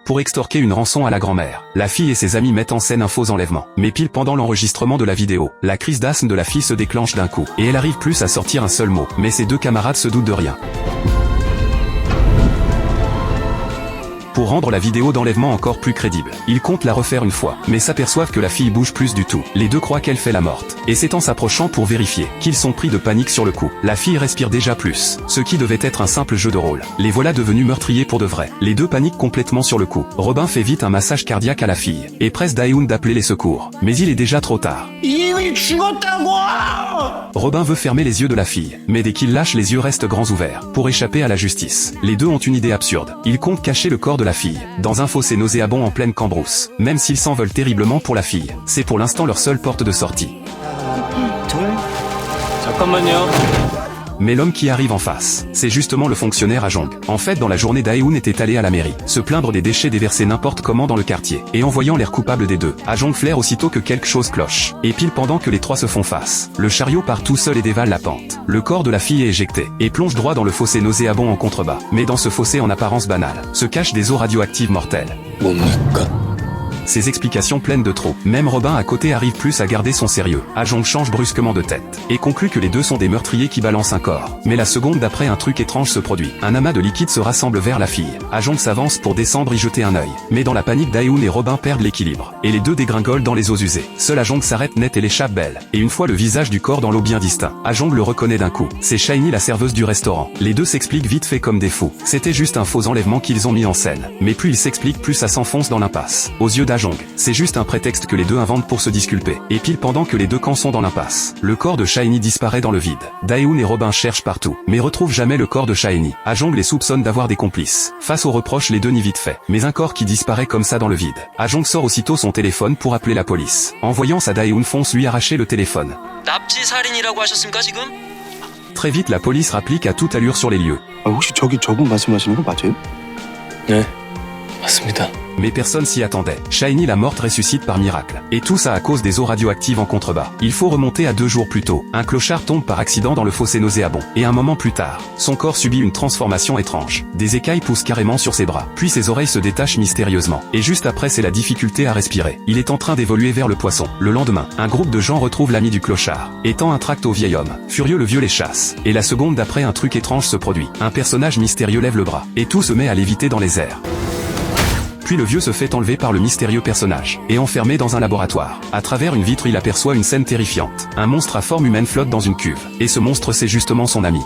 pour extorquer une rançon à la grand-mère. La fille et ses amis mettent en scène un faux enlèvement. Mais pile pendant l'enregistrement de la vidéo, la crise d'asthme de la fille se déclenche d'un coup, et elle arrive plus à sortir un seul mot. Mais ses deux camarades se doutent de rien. Pour rendre la vidéo d'enlèvement encore plus crédible, ils comptent la refaire une fois, mais s'aperçoivent que la fille bouge plus du tout. Les deux croient qu'elle fait la morte, et c'est en s'approchant pour vérifier qu'ils sont pris de panique sur le coup. La fille respire déjà plus, ce qui devait être un simple jeu de rôle. Les voilà devenus meurtriers pour de vrai. Les deux paniquent complètement sur le coup. Robin fait vite un massage cardiaque à la fille, et presse Dae-hoon d'appeler les secours. Mais il est déjà trop tard. Robin veut fermer les yeux de la fille, mais dès qu'il lâche, les yeux restent grands ouverts, pour échapper à la justice. Les deux ont une idée absurde. Ils comptent cacher le corps de la fille, dans un fossé nauséabond en pleine cambrousse. Même s'ils s'en veulent terriblement pour la fille, c'est pour l'instant leur seule porte de sortie. Mais l'homme qui arrive en face, c'est justement le fonctionnaire Ajong. En fait, dans la journée, Dae-hoon était allé à la mairie, se plaindre des déchets déversés n'importe comment dans le quartier. Et en voyant l'air coupable des deux, Ajong flaire aussitôt que quelque chose cloche. Et pile pendant que les trois se font face, le chariot part tout seul et dévale la pente. Le corps de la fille est éjecté, et plonge droit dans le fossé nauséabond en contrebas. Mais dans ce fossé en apparence banal, se cachent des eaux radioactives mortelles. Ces explications pleines de trop. Même Robin à côté arrive plus à garder son sérieux. Ajong change brusquement de tête, et conclut que les deux sont des meurtriers qui balancent un corps. Mais la seconde d'après, un truc étrange se produit. Un amas de liquide se rassemble vers la fille. Ajong s'avance pour descendre y jeter un œil. Mais dans la panique, Dae-hoon et Robin perdent l'équilibre, et les deux dégringolent dans les eaux usées. Seul Ajong s'arrête net et l'échappe belle. Et une fois le visage du corps dans l'eau bien distinct, Ajong le reconnaît d'un coup. C'est Shiny, la serveuse du restaurant. Les deux s'expliquent vite fait comme des fous. C'était juste un faux enlèvement qu'ils ont mis en scène. Mais plus ils s'expliquent, plus ça s'enfonce dans l'impasse. Aux yeux d'Ajong, c'est juste un prétexte que les deux inventent pour se disculper. Et pile pendant que les deux camps sont dans l'impasse, le corps de Shiny disparaît dans le vide. Dae-hoon et Robin cherchent partout, mais retrouvent jamais le corps de Shiny. Ajong les soupçonne d'avoir des complices. Face aux reproches, les deux nient vite fait. Mais un corps qui disparaît comme ça dans le vide. Ajong sort aussitôt son téléphone pour appeler la police. En voyant ça, Dae-hoon fonce lui arracher le téléphone. Très vite, la police rapplique à toute allure sur les lieux. 혹시 저분 말씀하시는 거 맞아요? 네, 맞습니다. Mais personne s'y attendait. Shiny la morte ressuscite par miracle. Et tout ça à cause des eaux radioactives en contrebas. Il faut remonter à 2 jours plus tôt. Un clochard tombe par accident dans le fossé nauséabond. Et un moment plus tard, son corps subit une transformation étrange. Des écailles poussent carrément sur ses bras. Puis ses oreilles se détachent mystérieusement. Et juste après, c'est la difficulté à respirer. Il est en train d'évoluer vers le poisson. Le lendemain, un groupe de gens retrouve l'ami du clochard, et tend un tract au vieil homme. Furieux, le vieux les chasse. Et la seconde d'après, un truc étrange se produit. Un personnage mystérieux lève le bras. Et tout se met à léviter dans les airs. Puis le vieux se fait enlever par le mystérieux personnage, et enfermé dans un laboratoire. À travers une vitre, il aperçoit une scène terrifiante. Un monstre à forme humaine flotte dans une cuve. Et ce monstre, c'est justement son ami.